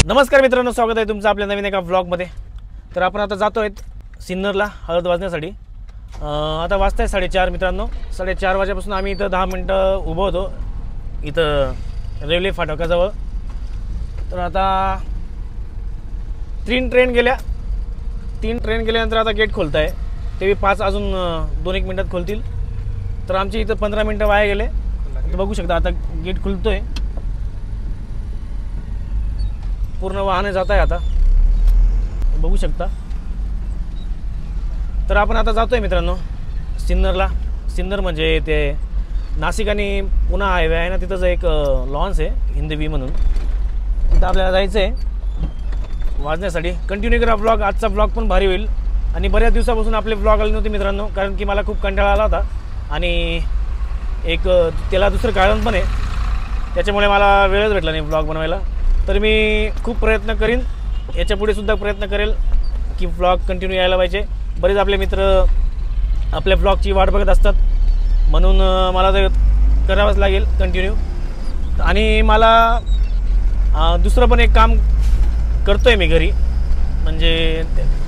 नमस्कार मित्रांनो, स्वागत आहे तुमचं आपल्या नवीन एका व्लॉगमध्ये। तर आपण आता जातो आहेत सिन्नरला हळद वाजण्यासाठी। आता वाजता आहे 4:30 मित्रांनो। 4:30 वाजेपासून आम्ही इथं 10 मिनटं उभं होतो इथं रेल्वे फाटकाजवळ। तर आता 3 ट्रेन गेल्यानंतर आता गेट खोलत आहे, ते बी 5 अजून 2-1 मिनटात खोलतील। तर आमची इथं 15 मिनटं वाया गेले। तर बघू शकता आता गेट खुलतोय, पूर्ण वाहने जात आहे आता, बघू शकता। तर आपण आता जातोय मित्रांनो सिन्नरला। सिन्नर म्हणजे ते नाशिक आणि पुणे हायवे आहे ना, तिथंच एक लॉन्स आहे हिंदवी म्हणून, तिथं आपल्याला जायचं आहे वाजण्यासाठी। कंटिन्यू करा व्लॉग, आजचा व्लॉग पण भारी होईल। आणि बऱ्याच दिवसापासून आपले व्लॉग आले नव्हते मित्रांनो, कारण की मला खूप कंटाळा आला होता आणि एक त्याला दुसरं कारण पण आहे, त्याच्यामुळे मला वेळच भेटला नाही व्लॉग बनवायला। तर मी खूप प्रयत्न करीन, याच्या पुढे सुद्धा प्रयत्न करेल की व्लॉग कंटिन्यू यायला पाहिजे। बरेच आपले मित्र आपल्या व्लॉगची वाट बघत असतात, म्हणून मला ते करावंच लागेल कंटिन्यू। आणि मला दुसरं पण एक काम करतोय मी घरी, म्हणजे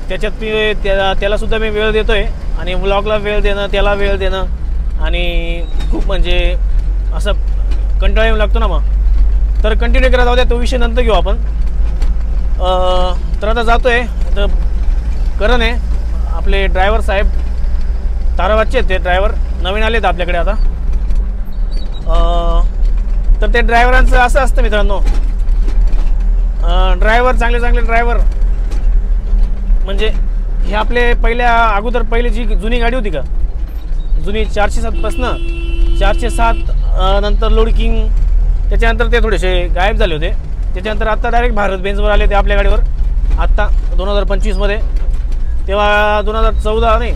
त्याच्यात मी त्यालासुद्धा मी वेळ देतो आहे आणि व्लॉगला वेळ देणं, त्याला वेळ देणं, आणि खूप म्हणजे असं कंटाळा येऊ लागतो ना मग। तर कंटिन्यू करा, जाऊ द्या, तो विषय नंतर घेऊ आपण। तर आता जातो आहे, तर करण आहे आपले ड्रायव्हर साहेब, ताराबादचे आहेत ते ड्रायव्हर, नवीन आलेत आपल्याकडे आता। तर ते ड्रायव्हरांचं असं असतं मित्रांनो, ड्रायव्हर चांगले ड्रायव्हर म्हणजे हे आपले पहिली जी जुनी गाडी होती का, जुनी 407पासनं 407 नंतर लोडकिंग, त्याच्यानंतर ते थोडेसे गायब झाले होते। त्याच्यानंतर आत्ता डायरेक्ट भारत बेंजवर आले ते आपल्या गाडीवर, आत्ता 2025मध्ये। तेव्हा 2014 नाही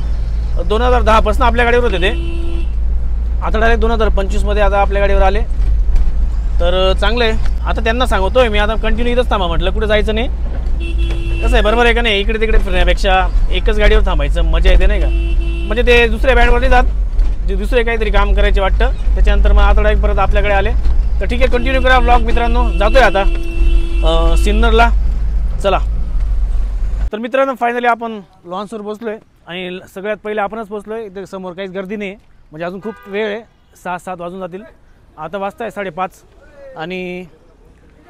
2010पासून आपल्या गाडीवर होते ते, आता डायरेक्ट 2025मध्ये आता आपल्या गाडीवर आले। तर चांगलं आहे। आता त्यांना सांगतोय मी, आता कंटिन्यू इथंच थांबा म्हटलं, कुठे जायचं नाही। कसं आहे, बरोबर आहे का नाही, इकडे तिकडे फिरण्यापेक्षा एकच गाडीवर थांबायचं, मजा येते नाही का। म्हणजे ते दुसऱ्या बँडवर नाही जात, जे दुसरे काहीतरी काम करायचे वाटतं, त्याच्यानंतर मग आता डायरेक्ट परत आपल्याकडे आले। तर ठीक आहे, कंटिन्यू करा व्लॉग मित्रांनो। जातोय आता सिन्नरला, चला। तर मित्रांनो फायनली आपण लॉन्सवर पोचलोय आणि सगळ्यात पहिले आपणच पोचलोय। इथे समोर काहीच गर्दी नाही, म्हणजे अजून खूप वेळ आहे, 6-7 वाजून जातील। आता वाजता आहे 5:30 आणि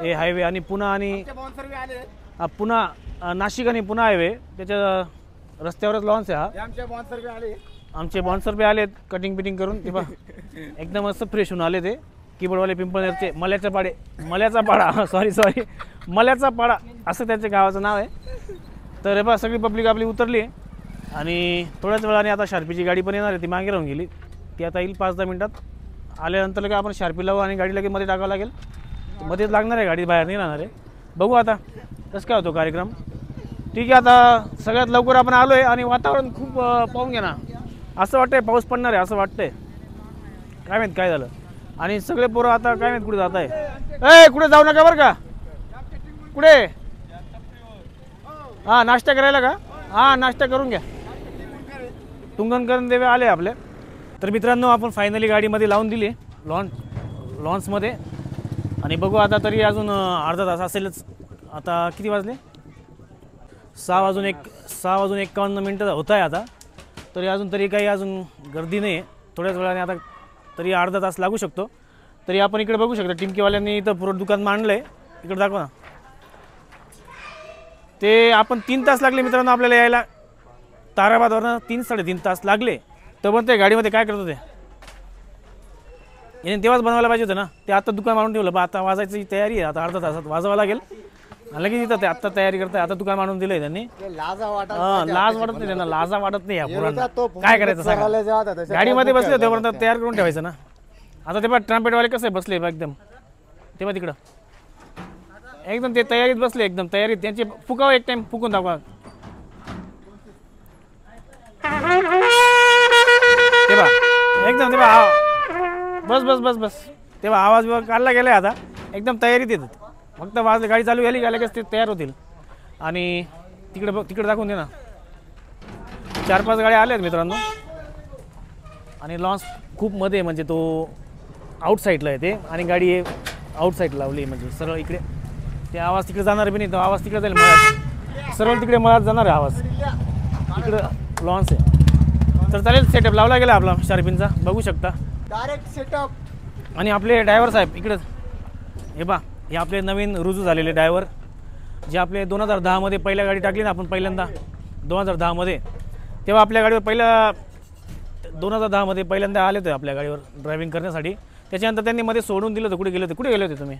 हे हायवे आणि पुणे आणि नाशिक आणि पुणे हायवे, त्याच्या रस्त्यावरच लॉन्स आहे हा। आमचे बॉन्सर बी आलेत कटिंग बिटिंग करून, ते बा एकदम असं फ्रेश होऊन आले ते कीबोर्डवाले पिंपळनेरचे, मल्याचा पाडा सॉरी मल्याचा पाडा असं त्याच्या गावाचं नाव आहे। तर हे बा सगळी पब्लिक आपली उतरली आहे आणि थोड्याच वेळाने आता शार्पीची गाडी पण येणार आहे, ती मागे राहून गेली, ती आता येईल 5-10 मिनटात। आल्यानंतर लगेच आपण शार्पी लावू आणि गाडी लगेच मध्ये टाकावं लागेल, मध्येच लागणार आहे, गाडी बाहेर नाही राहणार आहे। बघू आता कसं काय होतो कार्यक्रम। ठीक आहे, आता सगळ्यात लवकर आपण आलो आहे आणि वातावरण खूप पाहून घ्या ना, असं वाटतंय पाऊस पडणार आहे असं वाटतंय, काय माहीत काय झालं। आणि सगळे पोरं आता काय माहीत कुठे जात आहे, कुठे जाऊ नका बरं का, कुठे हां नाश्ता करायला का, हां नाश्ता करून घ्या, तुंगनकरण देवे आले आपले। तर मित्रांनो आपण फायनली गाडीमध्ये लावून दिली लॉन्समध्ये, आणि बघू आता तरी अजून अर्धा तास असेलच। आता किती वाजले, 6 वाजून 51 मिनटं होत आहे आता, तरी अजून गर्दी नाही आहे। थोड्याच वेळाने आता तरी अर्धा तास लागू शकतो। तरी आपण इकडे बघू शकता टिमकीवाल्यांनी इथं पूर्ण दुकान मांडलं आहे, इकडे दाखवा ना। ते आपण 3 तास लागले मित्रांनो आपल्याला यायला, ताराबादवरनं 3-3.5 तास लागले। तर पण ते गाडीमध्ये काय करत होते, याने तेव्हाच बनवायला पाहिजे होतं ना, ते आता दुकान मांडून ठेवलं, आता वाजायची तयारी आहे, आता अर्धा तासात वाजवावं लागेल। लगेच इथं ते आत्ता तयारी करताय, आता दुकान मांडून दिलंय त्यांनी। लाज वाटत नाही त्यांना, लाजा वाटत नाही या पोरांना, काय करायचं सांगा, गाडीमध्ये बसले तोपर्यंत तयार करून ठेवायचं ना। आता ते बघ ट्रम्पेटवाले कसे बसले एकदम, ते बघ तिकडं एकदम ते तयारीत बसले, एकदम तयारीत, त्यांचे फुकावं एक टाइम फुकून दाखवा, ते बघ एकदम, ते बघ बस तेव्हा आवाज काढला गेलाय, आता एकदम तयारीत येतात, फक्त वाजले गाडी चालू झाली का लगेच ते तयार होतील। आणि तिकडे दाखवून दे ना, 4-5 गाड्या आल्या आहेत मित्रांनो, आणि लॉन्स खूप मध्ये, म्हणजे तो आउटसाईडला आहे ते, आणि गाडी आउटसाईड लावली, म्हणजे सरळ इकडे ते आवाज तिकडे जाणार बी नाही, तो आवाज तिकडे जाईल मळ्यात, सरळ तिकडे मळ्यात जाणार आहे आवाज, इकडं लॉन्स आहे. तर चालेल, सेटअप लावला गेला आपला शार्पिनचा, बघू शकता डायरेक्ट सेटअप. आणि आपले ड्रायव्हर साहेब इकडं हे बा, हे आपले नवीन रुजू झालेले ड्रायव्हर, जे आपले 2010मध्ये पहिल्या गाडी टाकली ना आपण पहिल्यांदा 2010मध्ये, तेव्हा आपल्या गाडीवर 2010मध्ये पहिल्यांदा आले होते आपल्या गाडीवर ड्रायव्हिंग करण्यासाठी. त्याच्यानंतर त्यांनी मध्ये सोडून दिलं होतं. कुठे गेले होते तुम्ही?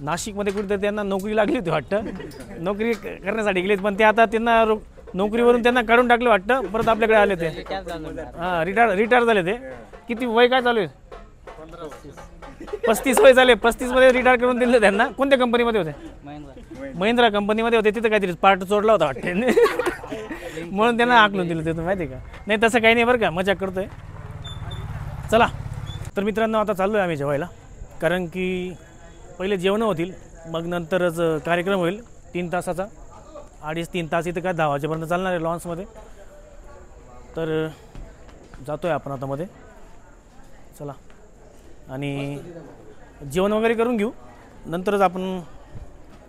नाशिकमध्ये कुठेतरी त्यांना नोकरी लागली होती वाटतं, नोकरी करण्यासाठी गेलेत, पण ते आता त्यांना नोकरीवरून त्यांना काढून टाकलं वाटतं, परत आपल्याकडे आले ते. हां, रिटायर झाले ते. किती वय काय चालू आहे? 35 वय झाले. 35मध्ये रिटायर करून दिलं त्यांना. कोणत्या कंपनीमध्ये होते? महिंद्रा कंपनीमध्ये होते. तिथं काहीतरी पार्ट चोरला होता वाटतं, म्हणून त्यांना आकलून दिलं ते, माहिती आहे का? नाही तसं काही नाही बरं का, मजाक करतोय. चला तर मित्रांनो, आता चाललो आहे आम्ही जेवायला, कारण की पहिले जेवणं होतील, मग नंतरच कार्यक्रम होईल 3 तासाचा. 2.5-3 तास इथं काय 10 वाजेपर्यंत चालणार आहे लॉन्समध्ये. तर जातो आहे आपण आता मध्ये. चला, आणि जेवण वगैरे करून घेऊ, नंतरच आपण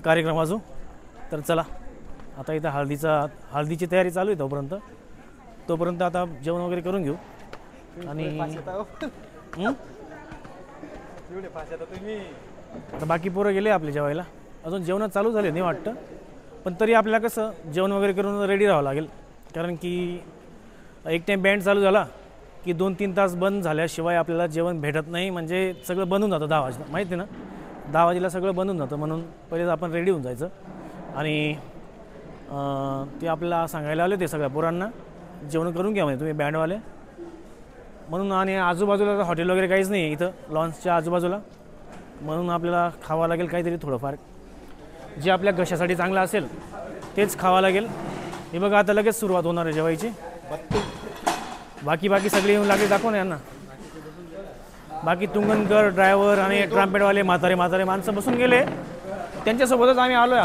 कार्यक्रम वाजू. तर चला, आता इथं हळदीची तयारी चालू आहे, तोपर्यंत आता जेवण वगैरे करून घेऊ. आणि आता बाकी पोरं गेले आपले जेवायला, अजून जेवण चालू झाले नाही वाटतं, पण तरी आपल्याला कसं जेवण वगैरे करून रेडी राहावं लागेल, कारण की एक टाईम बँड चालू झाला की 2-3 तास बंद झाल्याशिवाय आपल्याला जेवण भेटत नाही. म्हणजे सगळं बंद होऊन जातं 10 वाजता, माहिती आहे ना, 10 वाजेला सगळं बंद होऊन जातं. म्हणून पहिले आपण रेडी होऊन जायचं. आणि ते आपल्याला सांगायला आले ते सगळ्या पोरांना, जेवण करून घ्या म्हणजे तुम्ही बँडवाले म्हणून. आणि आजूबाजूला हॉटेल वगैरे काहीच नाही इथं लॉन्सच्या आजूबाजूला, म्हणून आपल्याला खावं लागेल काहीतरी थोडंफार, जे आपल्या घशासाठी चांगलं असेल तेच खावं लागेल. हे बघा, आता लगेच सुरुवात होणार आहे जेवायची. बाकी सगळे येऊन लागले, दाखव ना यांना. बाकी तुंगनकर, ड्रायव्हर आणि ट्रम्पेटवाले म्हातारे माणसं बसून गेले, त्यांच्यासोबतच आम्ही आलो आहे.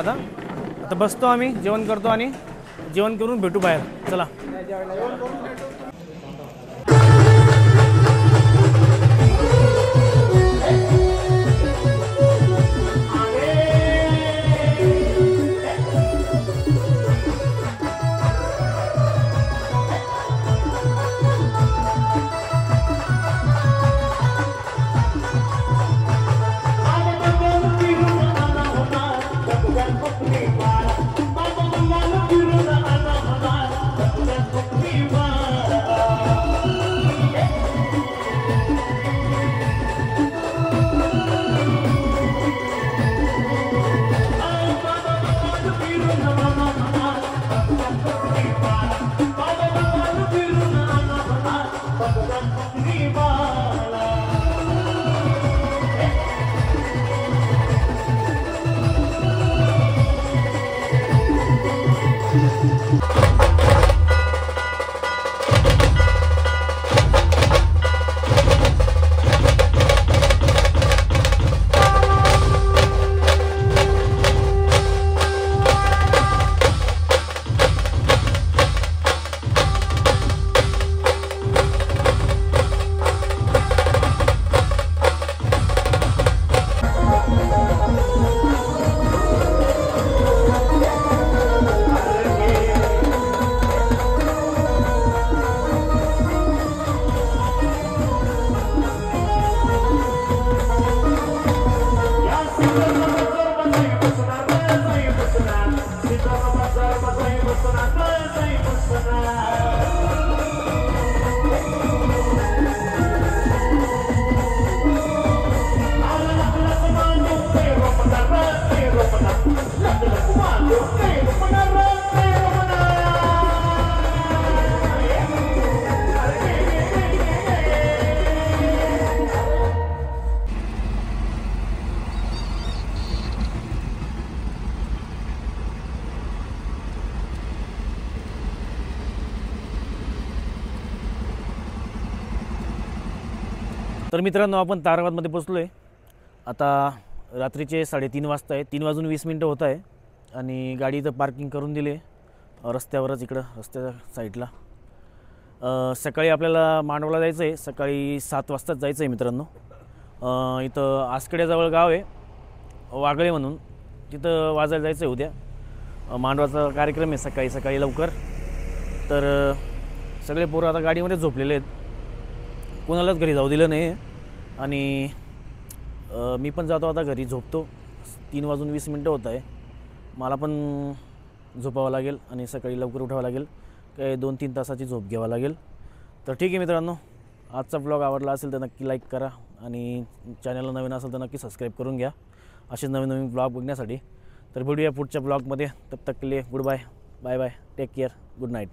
आता बसतो आम्ही, जेवण करतो आणि जेवण करून भेटू बाहेर. चला. तर मित्रांनो, आपण ताराबादमध्ये पोचलो आहे. आता रात्रीचे 3:30 वाजता आहे, 3:20 होत आहे. आणि गाडी इथं पार्किंग करून दिली आहे रस्त्यावरच, इकडं रस्त्याच्या साईडला. सकाळी आपल्याला मांडवला जायचं आहे, सकाळी 7 वाजताच जायचं आहे मित्रांनो. इथं आसकड्याजवळ गाव आहे वागळे म्हणून, तिथं वाजायला जायचं आहे उद्या. मांडवाचा कार्यक्रम आहे सकाळी सकाळी लवकर. तर सगळे पोरं आता गाडीमध्ये झोपलेले आहेत, कोणालाच घरी जाऊ दिलं नाही. आणि मी पण जातो आता घरी, झोपतो. 3:20 होत आहे. मला पण झोपावं लागेल आणि सकाळी लवकर उठावं लागेल. काही 2-3 तासाची झोप घ्यावं लागेल. तर ठीक आहे मित्रांनो, आजचा ब्लॉग आवडला असेल तर नक्की लाईक करा आणि चॅनलला नवीन असेल तर नक्की सबस्क्राईब करून घ्या असेच नवीन नवीन ब्लॉग बघण्यासाठी. तर भेटूया पुढच्या ब्लॉगमध्ये. तब तक के लिए good bye, bye bye, take care, good night.